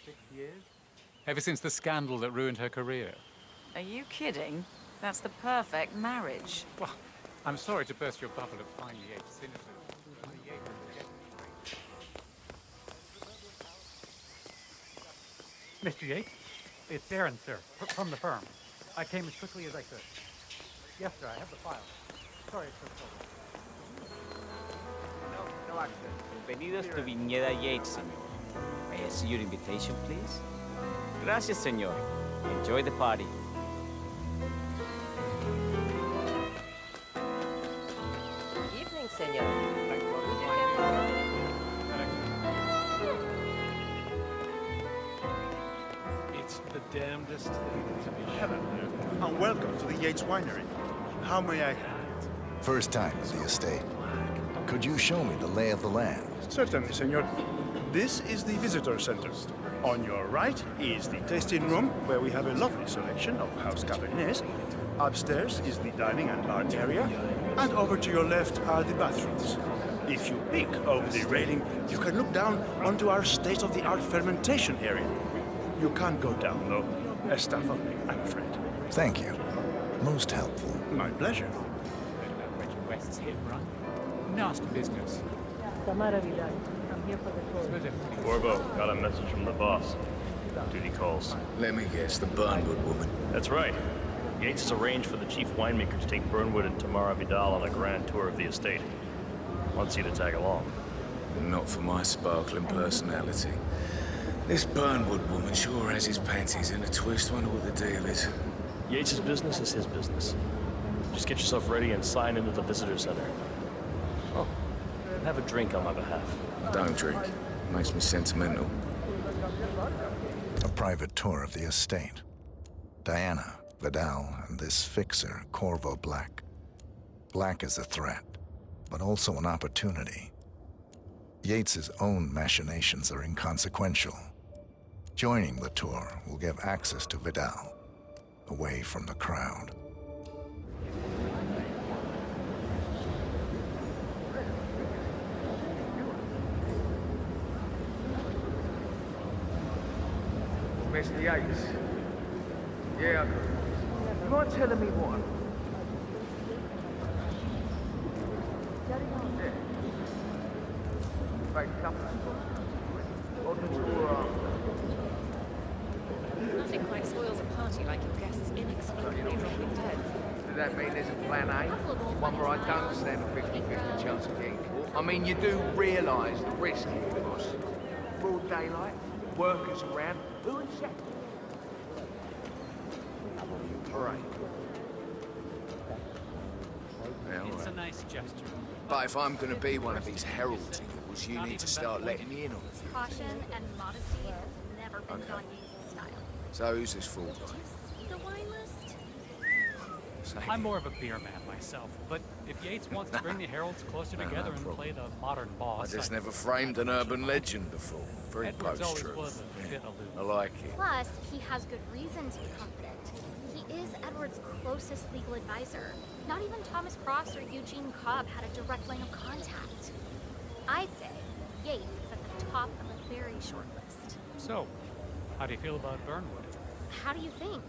6 years. Ever since the scandal that ruined her career. Are you kidding? That's the perfect marriage. Well, I'm sorry to burst your bubble of fine Yates cynicism. Mr. Yates, it's Aaron, sir, from the firm. I came as quickly as I could. Yes, sir, I have the file. Sorry it took so long. No access. Bienvenidos to Viñeda Yates, señor. May I see your invitation, please? Gracias, señor. Enjoy the party. Evening, senor. It's the damnedest thing to be Hello there, and welcome to the Yates Winery. How may I help? First time at the estate. Could you show me the lay of the land? Certainly, senor. This is the visitor center. On your right is the tasting room, where we have a lovely selection of house cabernets. Upstairs is the dining and bar area, and over to your left are the bathrooms. If you peek over the railing, you can look down onto our state-of-the-art fermentation area. You can't go down, though. As staff only, I'm afraid. Thank you. Most helpful. My pleasure. West's hit, right? Nasty business. Tamara Vidal. I'm here for the tour. Corvo, got a message from the boss. Duty calls. Let me guess, the Burnwood woman. That's right. Yates has arranged for the chief winemaker to take Burnwood and Tamara Vidal on a grand tour of the estate. Wants you to tag along. Not for my sparkling personality. This Burnwood woman sure has his panties in a twist. Wonder what the deal is. Yates' business is his business. Just get yourself ready and sign into the visitor center. Oh, and have a drink on my behalf. I don't drink. Makes me sentimental. A private tour of the estate. Diana, Vidal, and this fixer, Corvo Black. Black is a threat, but also an opportunity. Yates's own machinations are inconsequential. Joining the tour will give access to Vidal, away from the crowd. Mr. Yates. Yeah, you mind telling me what? Yeah. Fake couple. On the tour, Nothing quite spoils a party like your guests inexplicably dropping dead. does that mean there's a plan A? One where I don't stand a 50-50 chance of getting caught? I mean, you do realise the risk here, boss. Broad daylight, workers around, who is that? All right. It's a nice gesture. But if I'm gonna be one of these heralds of yours, you need to start letting me in on a few. Caution and modesty has never been Don Yates' style. So who's this fool guy? The wine list? I'm more of a beer man myself, but if Yates wants to bring the heralds closer together and play the modern I boss, just never framed an urban legend before. Very Edwards always post-truth. was a bit aloof. I like it. Plus, he has good reason to be confident. He is Edward's closest legal advisor. Not even Thomas Cross or Eugene Cobb had a direct line of contact. I'd say Yates is at the top of a very short list. So, how do you feel about Burnwood? How do you think?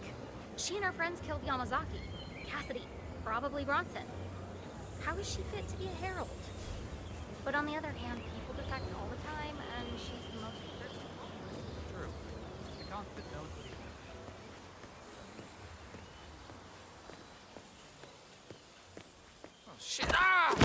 She and her friends killed Yamazaki, Cassidy, probably Bronson. How is she fit to be a herald? But on the other hand, people defect all the time, and she's the most deserving. True. The constant known to be. Oh, shit! Ah!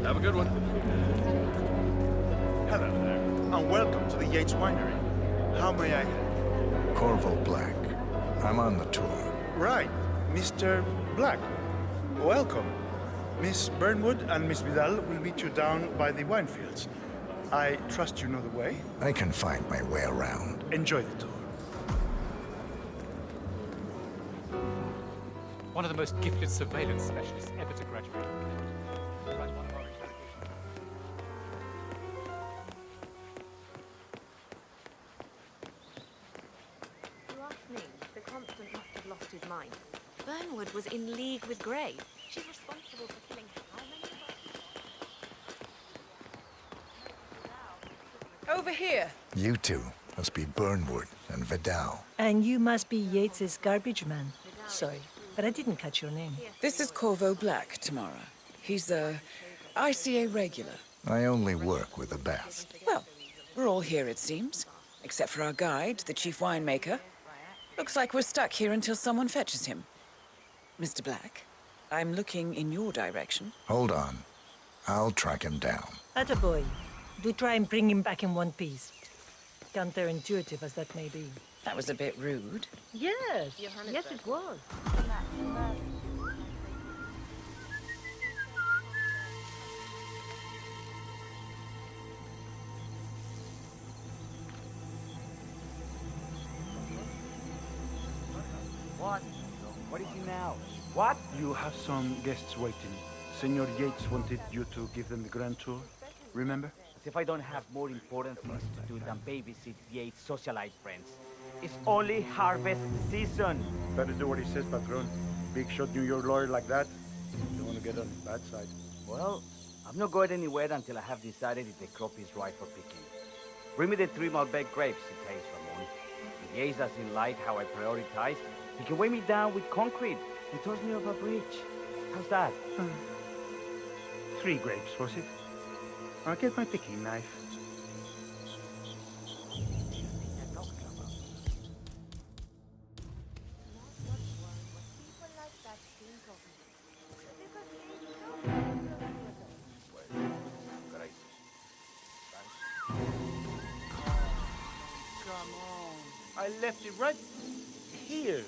Have a good one. Hello there. and welcome to the Yates Winery. How may I help? Corvo Black. I'm on the tour. Right, Mr. Black. Welcome. Miss Burnwood and Miss Vidal will meet you down by the wine fields. I trust you know the way. I can find my way around. Enjoy the tour. One of the most gifted surveillance specialists ever to graduate. Runs one of our investigations. You ask me, the Constant must have lost his mind. Burnwood was in league with Grey. She's responsible for killing how many? Over here. You two must be Burnwood and Vidal. And you must be Yates's garbage man. Sorry, but I didn't catch your name. This is Corvo Black, Tamara. He's a ICA regular. I only work with the best. Well, we're all here, it seems. Except for our guide, the chief winemaker. Looks like we're stuck here until someone fetches him. Mr. Black, I'm looking in your direction. Hold on. I'll track him down. Attaboy. Do try and bring him back in one piece. Counterintuitive as that may be. That was a bit rude. Yes. Yes, it was. What? What is he now? What? You have some guests waiting. Senor Yates wanted you to give them the grand tour. Remember? As if I don't have more important things to do than babysit Yates' socialite friends. It's only harvest season. Better do what he says, Patron. Big shot New York lawyer like that. You don't want to get on his bad side. Well, I'm not going anywhere until I have decided if the crop is right for picking. Bring me the 3 Malbec grapes, he says, Ramon. If Yates doesn't like how I prioritize, he can weigh me down with concrete and toss me off a bridge. How's that? 3 grapes, was it? I'll get my picking knife. Come on. I left it right here.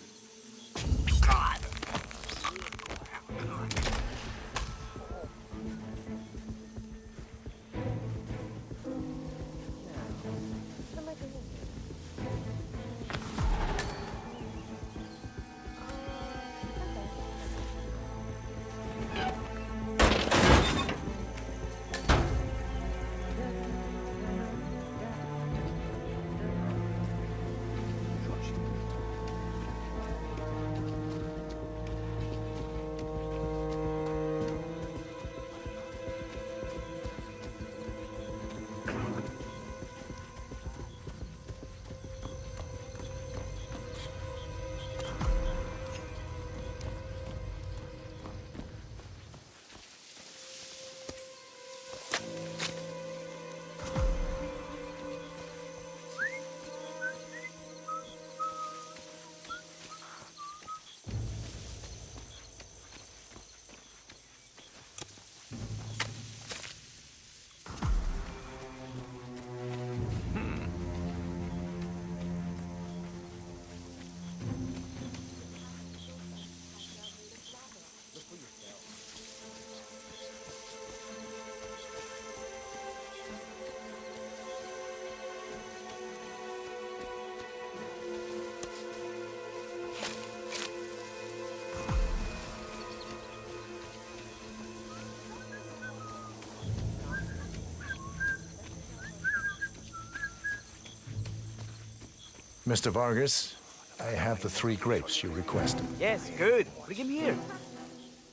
Mr. Vargas, I have the 3 grapes you requested. Yes, good. Bring him here.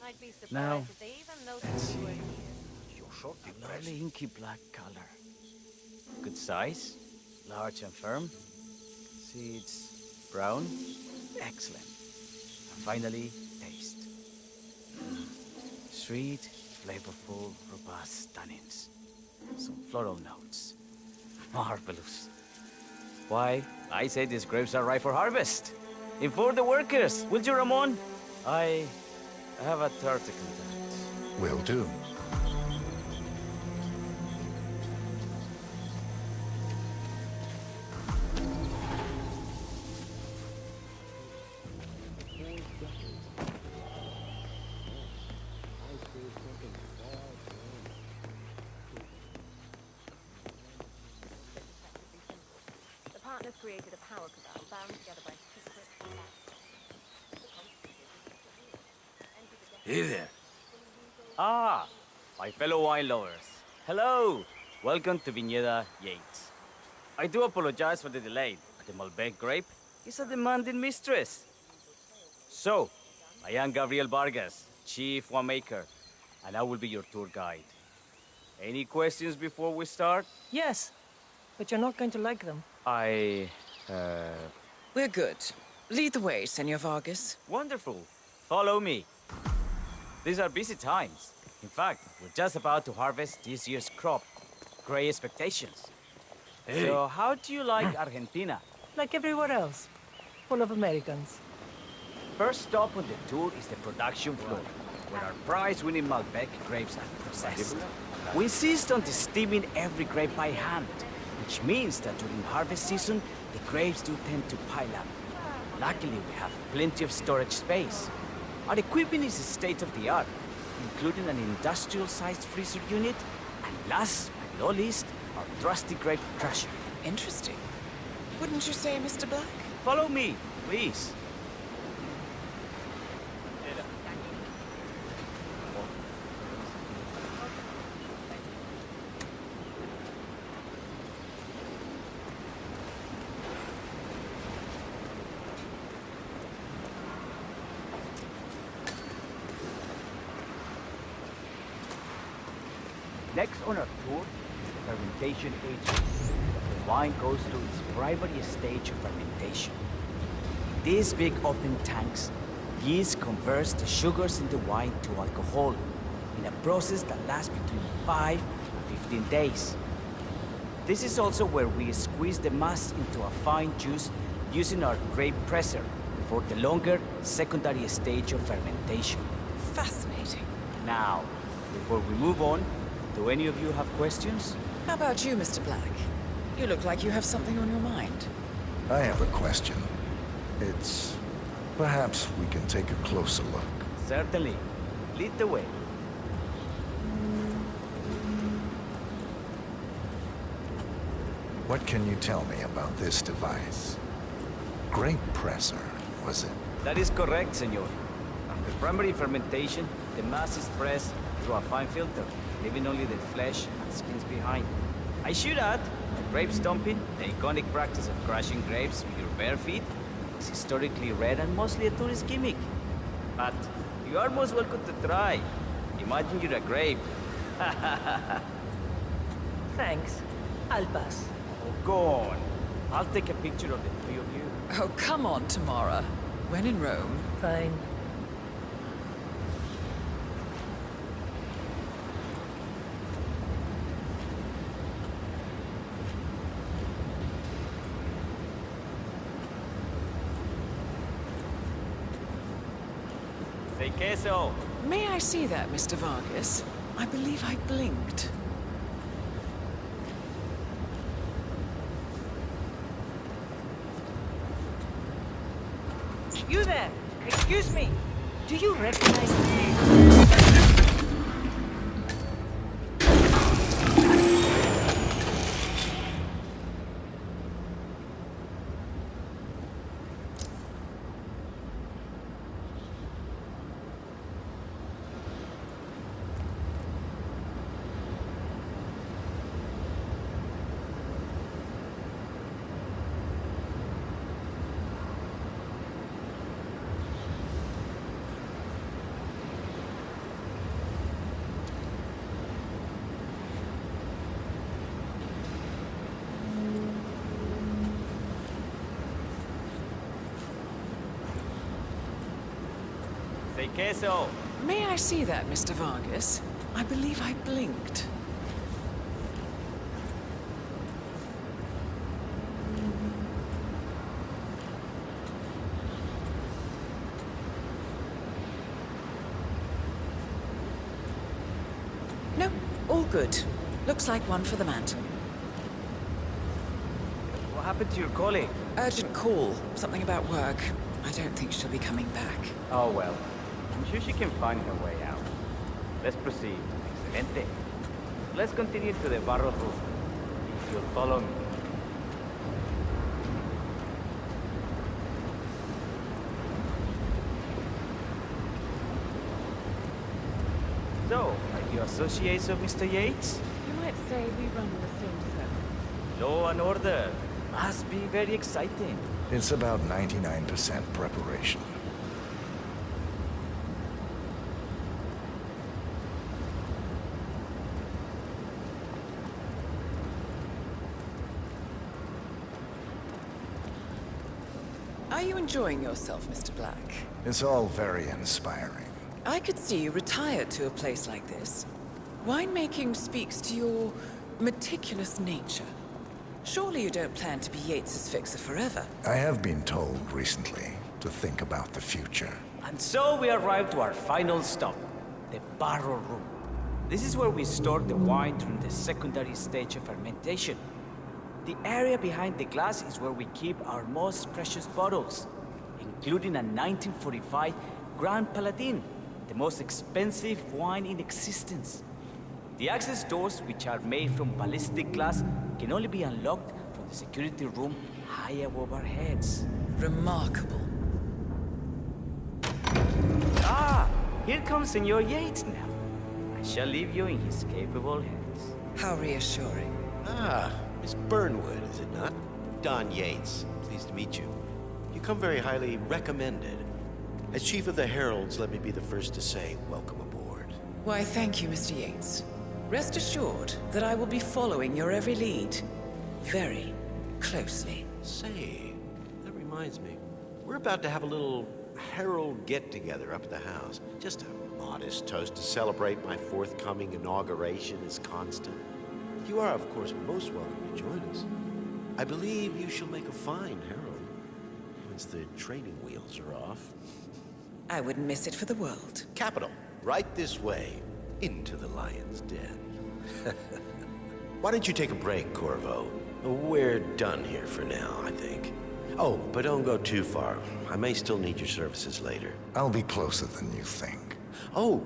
I'd be surprised Now, if they even noticed you were here. Lovely inky black color. Good size, large and firm. Seeds brown, excellent. And finally, taste. Sweet, flavorful, robust tannins. Some floral notes. Marvelous. Why, I say these grapes are ripe for harvest. Inform the workers, will you, Ramon? I have a tart to conduct. Will do. created a power cabal bound together by secret Hey there. Ah, my fellow wine lovers. Hello. Welcome to Viñeda Yates. I do apologize for the delay, but the Malbec grape is a demanding mistress. So, I am Gabriel Vargas, Chief Winemaker, and I will be your tour guide. Any questions before we start? Yes, but you're not going to like them. We're good. Lead the way, Senor Vargas. Wonderful. Follow me. These are busy times. In fact, we're just about to harvest this year's crop. Great expectations. Hey. So, how do you like Argentina? Like everywhere else. Full of Americans. First stop on the tour is the production floor, where our prize-winning Malbec grapes are processed. We insist on steaming every grape by hand, which means that during harvest season, the grapes do tend to pile up. Luckily, we have plenty of storage space. Our equipment is state-of-the-art, including an industrial-sized freezer unit, and last but not least, our trusty grape crusher. Interesting. Wouldn't you say, Mr. Black? Follow me, please. Next on our tour is the fermentation agent. The wine goes through its primary stage of fermentation. In these big open tanks, yeast converts the sugars in the wine to alcohol in a process that lasts between 5 and 15 days. This is also where we squeeze the mass into a fine juice using our grape presser for the longer secondary stage of fermentation. Fascinating. Now, before we move on, do any of you have questions? How about you, Mr. Black? You look like you have something on your mind. I have a question. It's... perhaps we can take a closer look. Certainly. Lead the way. What can you tell me about this device? Grape presser, was it? That is correct, senor. After primary fermentation, the mass is pressed through a fine filter, leaving only the flesh and skins behind. I should add, grape stomping, the iconic practice of crushing grapes with your bare feet, is historically rare and mostly a tourist gimmick. But you are most welcome to try. Imagine you're a grape. Thanks. I'll pass. Oh, go on. I'll take a picture of the three of you. Oh, come on, Tamara. When in Rome. Fine. Say queso. May I see that, Mr. Vargas? I believe I blinked. You there! Excuse me! Do you recognize me? Say queso. May I see that, Mr. Vargas? I believe I blinked. No, all good. Looks like one for the mantle. What happened to your colleague? Urgent call. Something about work. I don't think she'll be coming back. Oh, well. I'm sure she can find her way out. Let's proceed. Excelente. Let's continue to the barrel room. If you'll follow me. associates of Mr. Yates? You might say we run in the same circle. Law and order. Must be very exciting. It's about 99% preparation. Are you enjoying yourself, Mr. Black? It's all very inspiring. I could see you retired to a place like this. Winemaking speaks to your meticulous nature. Surely you don't plan to be Yates's fixer forever. I have been told recently to think about the future. And so we arrive to our final stop, the barrel room. This is where we store the wine during the secondary stage of fermentation. The area behind the glass is where we keep our most precious bottles, including a 1945 Grand Paladin, the most expensive wine in existence. The access doors, which are made from ballistic glass, can only be unlocked from the security room high above our heads. Remarkable. Ah, here comes Senor Yates now. I shall leave you in his capable hands. How reassuring. Ah, Miss Burnwood, is it not? Don Yates, pleased to meet you. You come very highly recommended. As Chief of the Heralds, let me be the first to say welcome aboard. Why, thank you, Mr. Yates. Rest assured that I will be following your every lead. Very closely. Say, that reminds me. We're about to have a little Herald get-together up at the house. Just a modest toast to celebrate my forthcoming inauguration as Constant. You are, of course, most welcome to join us. I believe you shall make a fine herald, once the training wheels are off. I wouldn't miss it for the world. Capital. Right this way, into the lion's den. Why don't you take a break, Corvo? We're done here for now, I think. Oh, but don't go too far. I may still need your services later. I'll be closer than you think. Oh,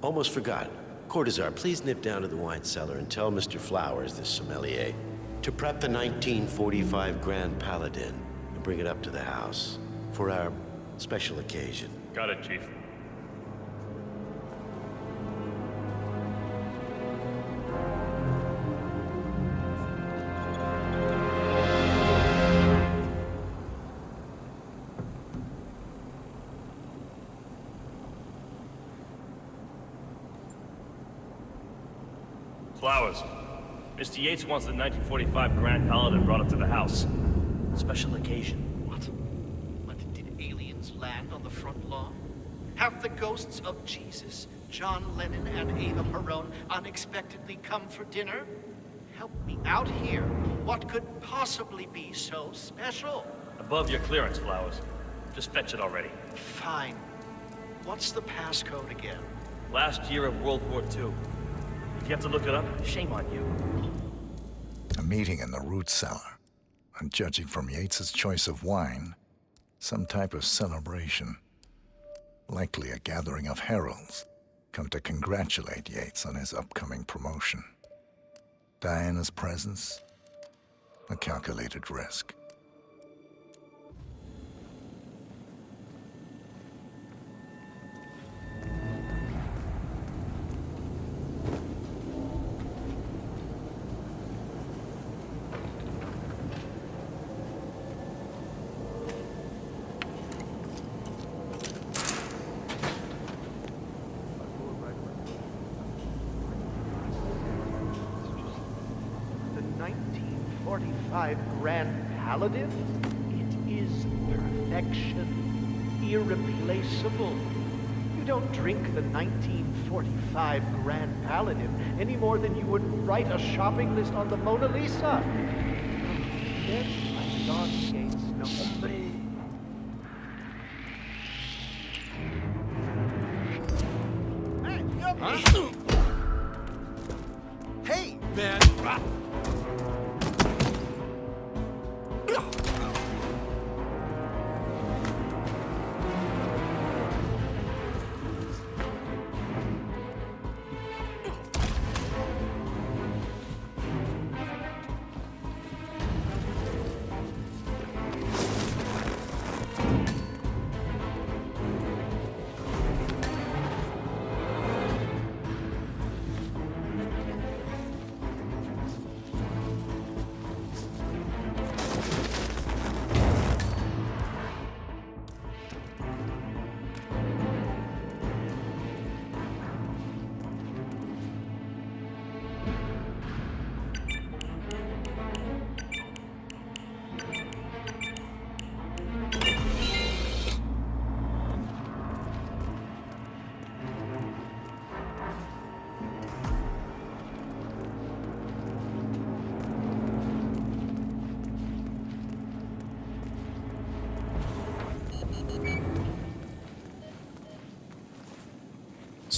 almost forgot. Cortazar, please nip down to the wine cellar and tell Mr. Flowers, the sommelier, to prep the 1945 Grand Paladin and bring it up to the house for our special occasion. Got it, Chief. Flowers. Mr. Yates wants the 1945 Grand Paladin brought up to the house. Special occasion. What? Did aliens land on the front lawn? Have the ghosts of Jesus, John Lennon, and Ava Perón unexpectedly come for dinner? Help me out here. What could possibly be so special? Above your clearance, Flowers. Just fetch it already. Fine. What's the passcode again? Last year of World War II. If you have to look it up, shame on you. A meeting in the root cellar. And judging from Yates's choice of wine, some type of celebration. Likely a gathering of heralds come to congratulate Yates on his upcoming promotion. Diana's presence, a calculated risk. The 1945 Grand Paladin? It is perfection. Irreplaceable. You don't drink the 1945 Grand Paladin any more than you would write a shopping list on the Mona Lisa. Yes, I'm Don Yates, no hombre. Hey, man!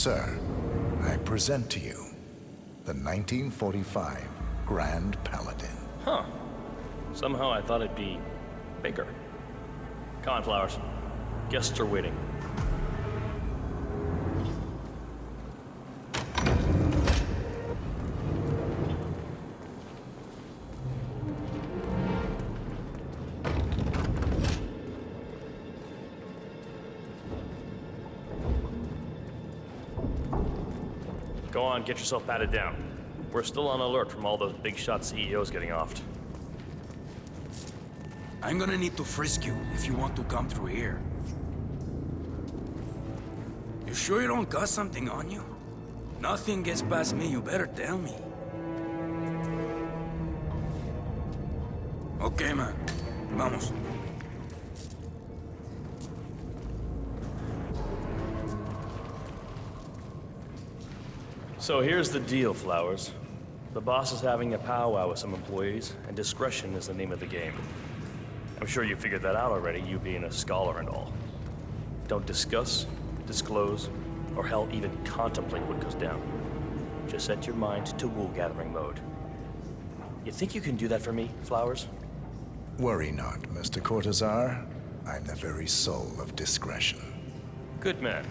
Sir, I present to you the 1945 Grand Paladin. Huh. Somehow I thought it'd be bigger. Come on, Flowers. Guests are waiting. Go on, get yourself patted down. We're still on alert from all those big shot CEOs getting offed. I'm gonna need to frisk you if you want to come through here. You sure you don't got something on you? Nothing gets past me, you better tell me. Okay, man. Vamos. So here's the deal, Flowers. The boss is having a powwow with some employees, and discretion is the name of the game. I'm sure you figured that out already, you being a scholar and all. Don't discuss, disclose, or hell, even contemplate what goes down. Just set your mind to wool-gathering mode. You think you can do that for me, Flowers? Worry not, Mr. Cortazar. I'm the very soul of discretion. Good man.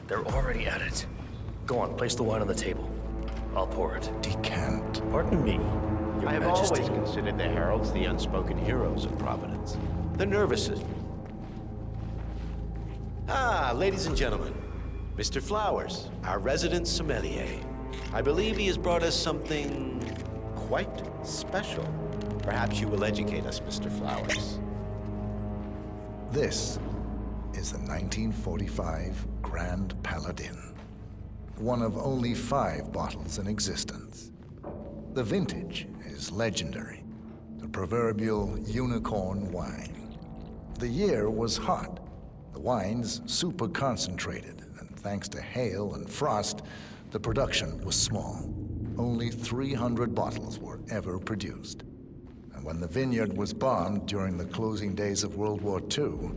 They're already at it. Go on, place the wine on the table. I'll pour it. Decant. Pardon me, Your I have Majesty. always considered the heralds the unspoken heroes of Providence. The nervous system. Ah, ladies and gentlemen, Mr. Flowers, our resident sommelier. I believe he has brought us something quite special. Perhaps you will educate us, Mr. Flowers. This is the 1945 Grand Paladin. One of only 5 bottles in existence. The vintage is legendary. The proverbial unicorn wine. The year was hot. The wine's super concentrated, and thanks to hail and frost, the production was small. Only 300 bottles were ever produced. And when the vineyard was bombed during the closing days of World War II,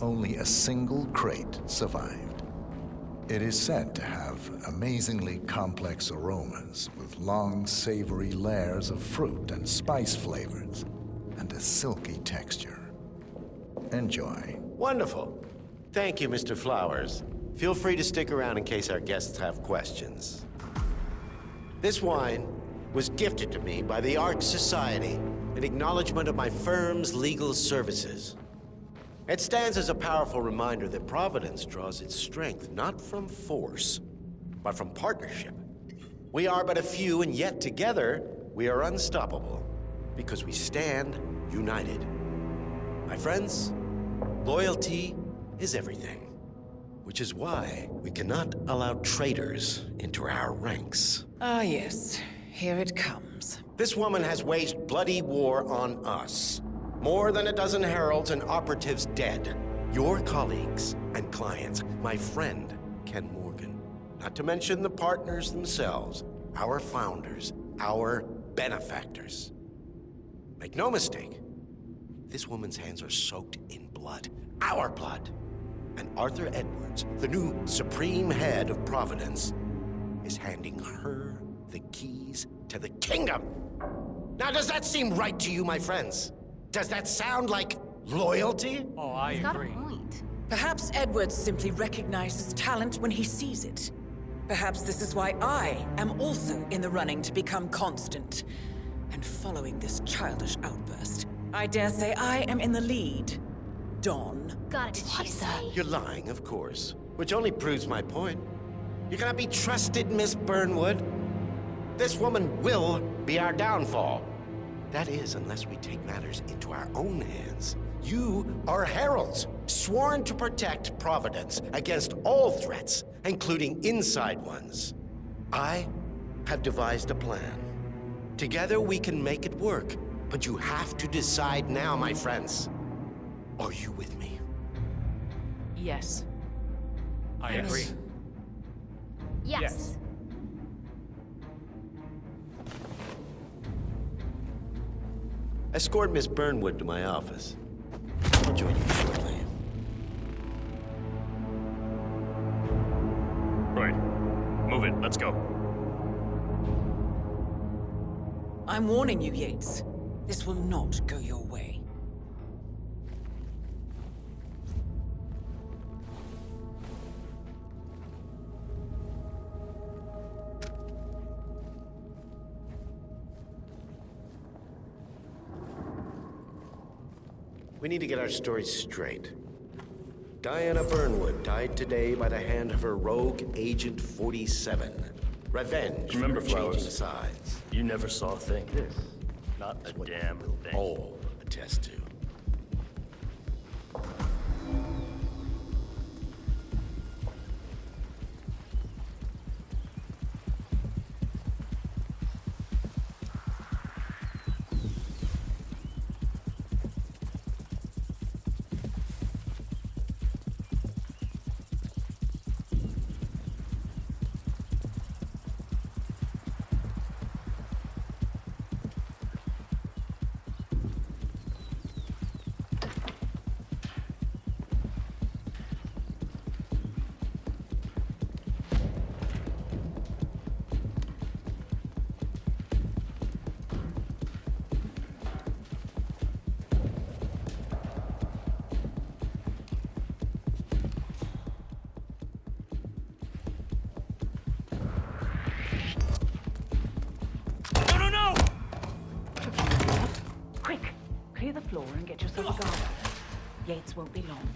only a single crate survived. It is said to have amazingly complex aromas with long, savory layers of fruit and spice flavors, and a silky texture. Enjoy. Wonderful. Thank you, Mr. Flowers. Feel free to stick around in case our guests have questions. This wine was gifted to me by the Arch Society in acknowledgement of my firm's legal services. It stands as a powerful reminder that Providence draws its strength not from force, but from partnership. We are but a few, and yet together we are unstoppable because we stand united. My friends, loyalty is everything, which is why we cannot allow traitors into our ranks. Ah, yes. Here it comes. This woman has waged bloody war on us. More than a dozen heralds and operatives dead. Your colleagues and clients, my friend, Ken Morgan. Not to mention the partners themselves, our founders, our benefactors. Make no mistake, this woman's hands are soaked in blood. Our blood. And Arthur Edwards, the new supreme head of Providence, is handing her the keys to the kingdom. Now, does that seem right to you, my friends? Does that sound like loyalty? Oh, I He's got a agree. point. Perhaps Edwards simply recognizes talent when he sees it. Perhaps this is why I am also in the running to become constant. And following this childish outburst, I dare say I am in the lead. Dawn. God, did she say? You're lying, of course, which only proves my point. You cannot be trusted, Miss Burnwood. This woman will be our downfall. That is, unless we take matters into our own hands. You are heralds, sworn to protect Providence against all threats, including inside ones. I have devised a plan. Together we can make it work, but you have to decide now, my friends. Are you with me? Yes. I agree. Yes. Escort Miss Burnwood to my office. I'll join you shortly. Right. Move it. Let's go. I'm warning you, Yates. This will not go your way. We need to get our stories straight. Diana Burnwood died today by the hand of her rogue Agent 47. Revenge Remember, for changing Flowers, sides. you never saw a thing. Not a damn thing. All attest to. Quick! Clear the floor and get yourself a guard up. Yates won't be long.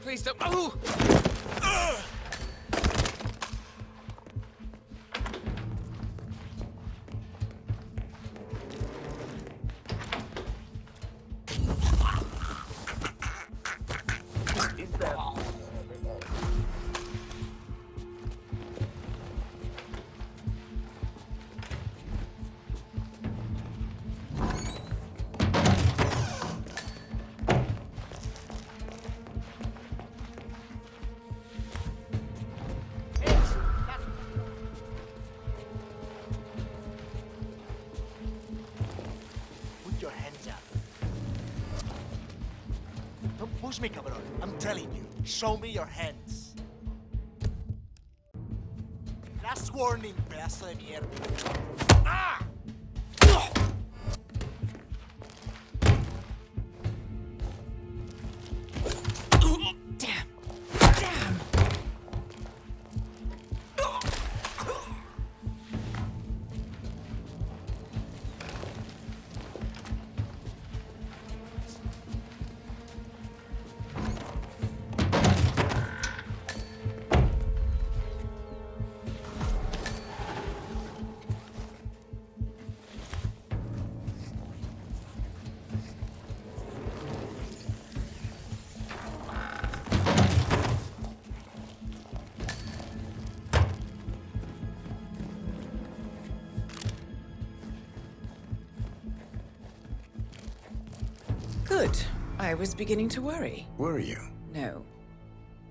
Please don't move! Is there... Put your hands up. Don't push me, cabrón. I'm telling you. Show me your hands. Last warning, pedazo de mierda. ¡Ah! Good. I was beginning to worry. Were you? No.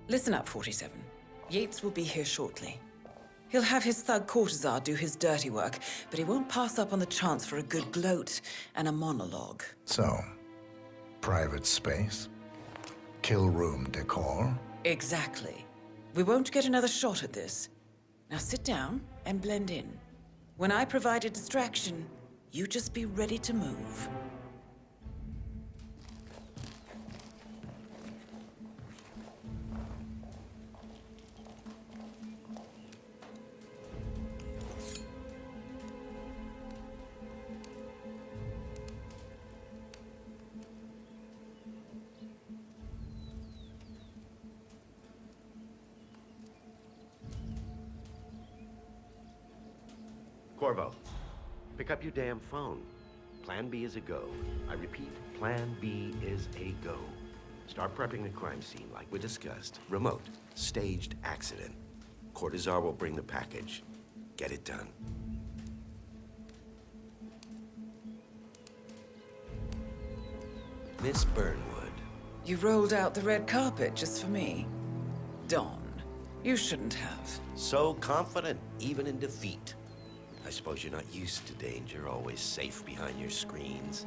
Listen up, 47. Yates will be here shortly. He'll have his thug Cortazar do his dirty work, but he won't pass up on the chance for a good gloat and a monologue. So, private space? Kill room decor? Exactly. We won't get another shot at this. Now sit down and blend in. When I provide a distraction, you just be ready to move. Corvo, pick up your damn phone. Plan B is a go. I repeat, Plan B is a go. Start prepping the crime scene like we discussed. Remote, staged accident. Cortazar will bring the package. Get it done. Miss Burnwood. You rolled out the red carpet just for me. Don, you shouldn't have. So confident, even in defeat. I suppose you're not used to danger, always safe behind your screens.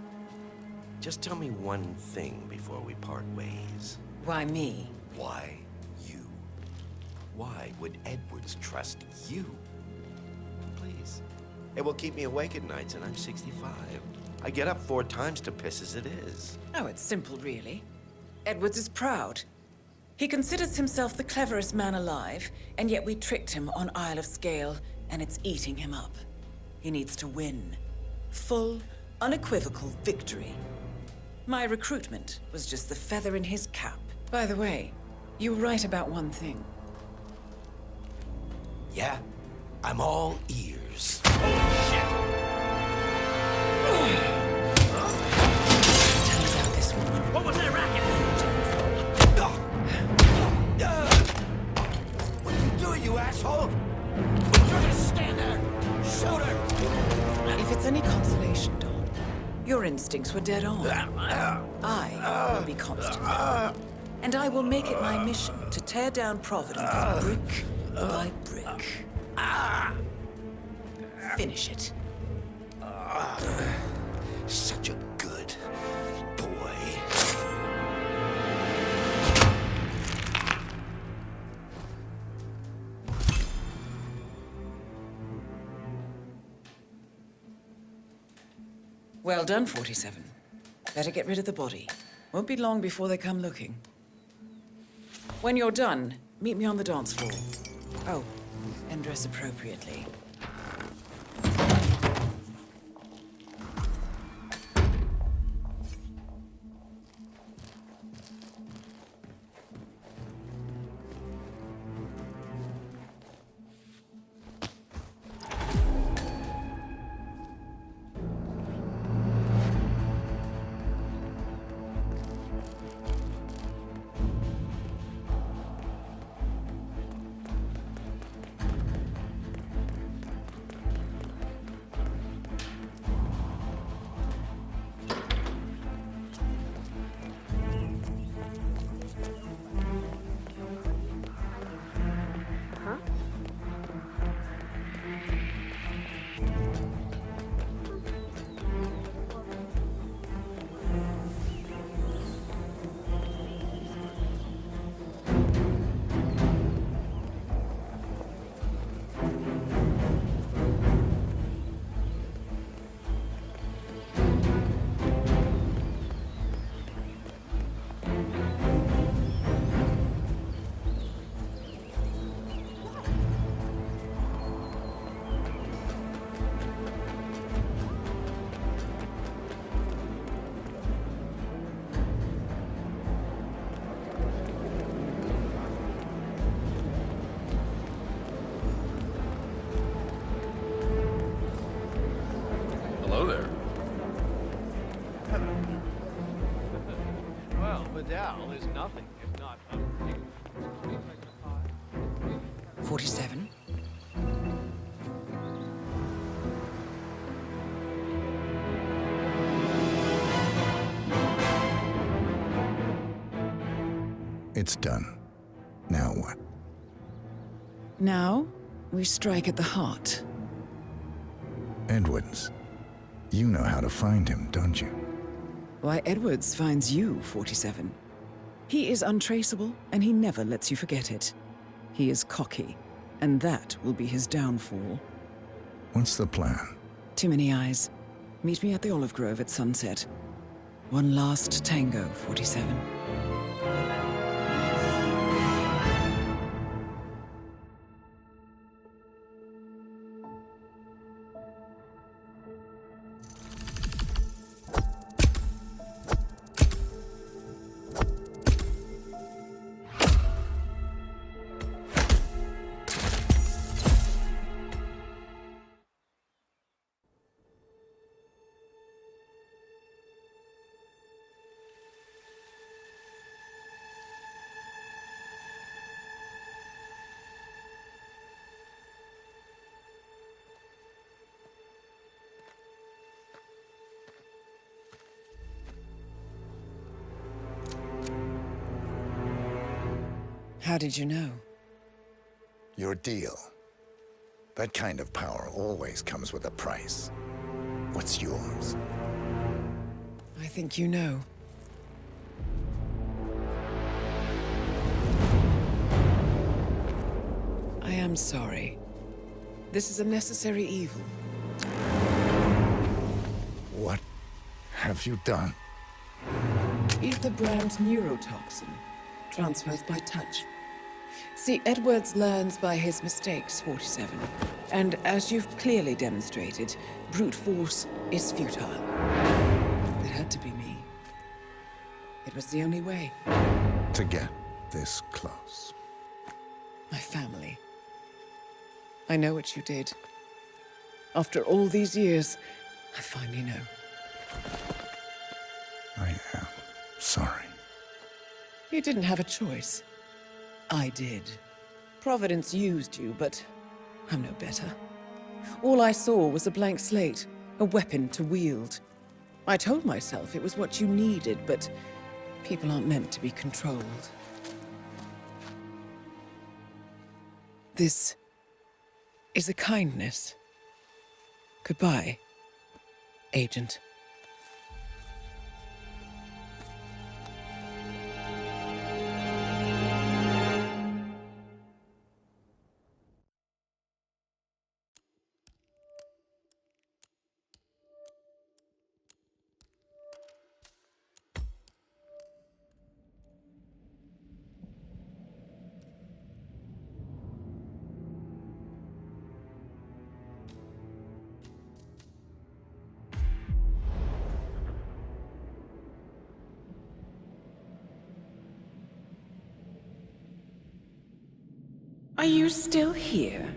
Just tell me one thing before we part ways. Why me? Why you? Why would Edwards trust you? Please. It will keep me awake at nights, and I'm 65. I get up 4 times to piss as it is. Oh, it's simple, really. Edwards is proud. He considers himself the cleverest man alive, and yet we tricked him on Isle of Scale, and it's eating him up. He needs to win. Full, unequivocal victory. My recruitment was just the feather in his cap. By the way, you were right about one thing. Yeah? I'm all ears. Turns out this woman... What was that racket? What are you doing, you asshole? You're gonna stand there! Shoot her! If it's any consolation, Don, your instincts were dead on. I will be constant. And I will make it my mission to tear down Providence brick by brick. Finish it. Such a good boy. Well done, 47. Better get rid of the body. Won't be long before they come looking. When you're done, meet me on the dance floor. Oh, and dress appropriately. Hello there. Well, Vidal is nothing if not 47. It's done. Now what? Now, we strike at the heart. Edwards. You know how to find him, don't you? Why, Edwards finds you, 47. He is untraceable, and he never lets you forget it. He is cocky, and that will be his downfall. What's the plan? Too many eyes. Meet me at the Olive Grove at sunset. One last tango, 47. How did you know? Your deal. That kind of power always comes with a price. What's yours? I think you know. I am sorry. This is a necessary evil. What have you done? Ether brand neurotoxin transfers by touch. See, Edwards learns by his mistakes, 47. And as you've clearly demonstrated, brute force is futile. It had to be me. It was the only way. To get this close. My family. I know what you did. After all these years, I finally know. I am sorry. You didn't have a choice. I did. Providence used you, but I'm no better. All I saw was a blank slate, a weapon to wield. I told myself it was what you needed, but people aren't meant to be controlled. This is a kindness. Goodbye, Agent. Are you still here?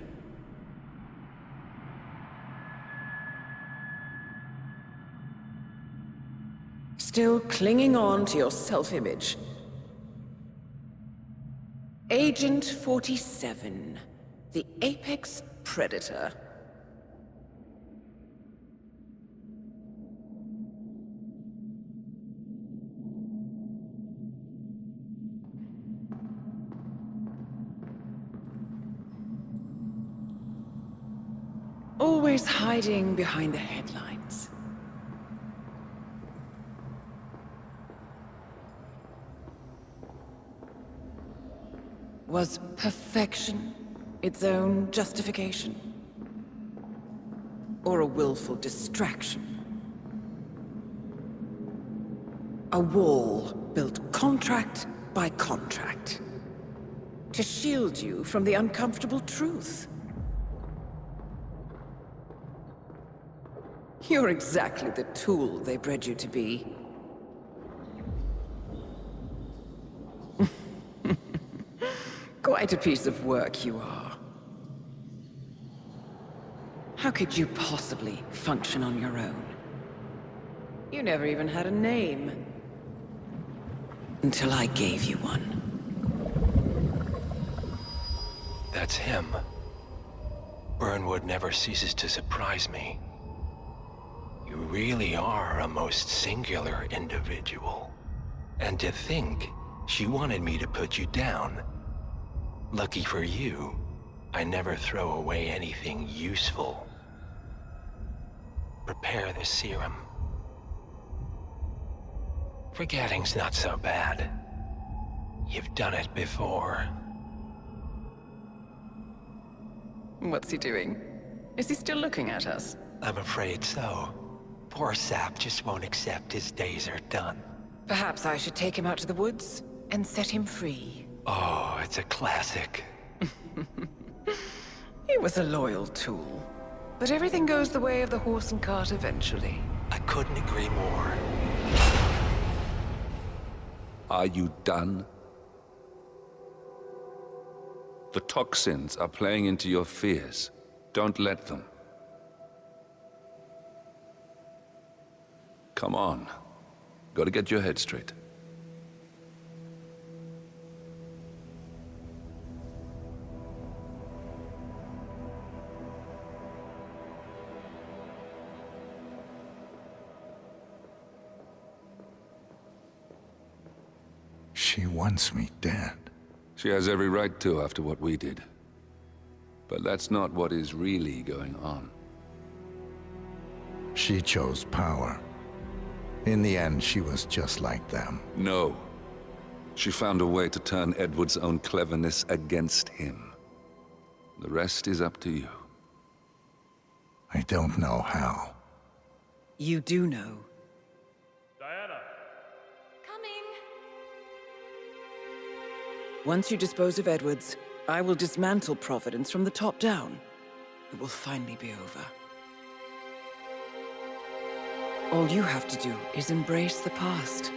Still clinging on to your self-image? Agent 47, the apex predator. Always hiding behind the headlines. Was perfection its own justification? Or a willful distraction? A wall built contract by contract to shield you from the uncomfortable truth. You're exactly the tool they bred you to be. Quite a piece of work you are. How could you possibly function on your own? You never even had a name. Until I gave you one. That's him. Burnwood never ceases to surprise me. You really are a most singular individual. And to think she wanted me to put you down. Lucky for you, I never throw away anything useful. Prepare the serum. Forgetting's not so bad. You've done it before. What's he doing? Is he still looking at us? I'm afraid so. Poor sap just won't accept his days are done. Perhaps I should take him out to the woods and set him free. Oh, it's a classic. He was a loyal tool. But everything goes the way of the horse and cart eventually. I couldn't agree more. Are you done? The toxins are playing into your fears. Don't let them. Come on. Gotta get your head straight. She wants me dead. She has every right to after what we did. But that's not what is really going on. She chose power. In the end, she was just like them. No. She found a way to turn Edward's own cleverness against him. The rest is up to you. I don't know how. You do know. Diana! Coming! Once you dispose of Edwards, I will dismantle Providence from the top down. It will finally be over. All you have to do is embrace the past.